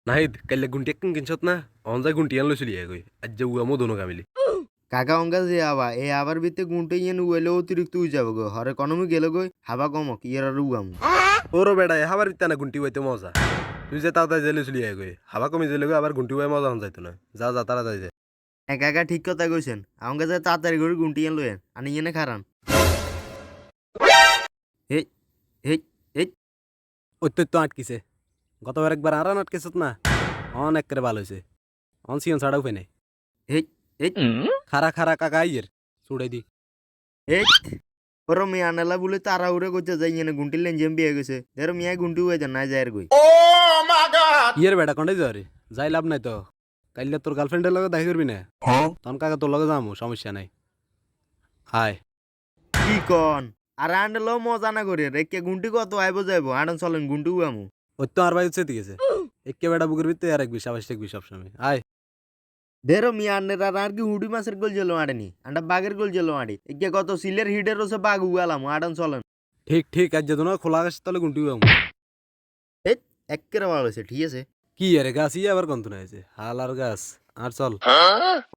নাহিদ কাইলে গুন্টি একদিন কিনছত না অনজাই গুন্টি আনলো চলি গই আজ যে উয়ামো দোনো কামিলি কাকা অঙ্কা যে আবা এই আবার ভিতরে গুনটে ইয়েন উইলে অতিরিক্ত উই যাব গো হরে কনমি গেল গই হাবা কমক ইয়ার আর উগামু ওরো বেড়া হাবার ইত্যানা গুন্টি হইতে মজা তুই যে তাড়াতাড়ি জেলে চলি গই হাবা কমি জেলে গই আবার গুন্টি হয়ে মজা হন যাইতো না যা যা তাড়াতাড়ি যায় কাকা ঠিক কথা কইছেন আমাকে যে তাড়াতাড়ি করে গুনটি ইয়েন লয়েন আনি ইয়েনে খারান হেই হেই হেই তো আটকিছে গতবার একবার আরান আটকেছত না অনেক করে ভালো হয়েছে অন সিয়ন ছাড়া উপায় নাই হেই হেই খারা খারা কাকা আইয়ের চুড়াই দি হেই ওর মিয়া আনালা বলে তারা উড়ে কইতে যাই ইয়েনে গুনটি লেন জেম বিয়ে গেছে এর মিয়া গুনটি হয়ে যান না যায় গই ইয়ের বেড়া কন্ডাই যাও রে যাই লাভ নাই তো কাইলে তোর গার্লফ্রেন্ডের লগে দেখা করবি না তখন কাকা তোর লগে যামু সমস্যা নাই হাই কি কন আর আন্ডে লো মজা না করে রেকে গুনটি কত আইব যাইব আডন চলেন গুনটি উগামু ওই তো আর ভাই হচ্ছে গেছে একে বেড়া বুকের ভিতরে আর এক বিশ আবাস এক বিশ সবসময় আয় দেরো মিয়া আন্ডের আর কি হুডি মাছের গোল জেলো আড়েনি আন্ডা বাগের গোল জেলো আড়ি একে কত সিলের হিডের ওসে বাগ উগালাম আডন চলেন ঠিক ঠিক আজ যেত না খোলা আকাশ তাহলে গুন্টি যাবো এই একেবারে ভালো হয়েছে ঠিক আছে কি আরে গাছ আবার কন্ত না হয়েছে হাল আর গাছ আর চল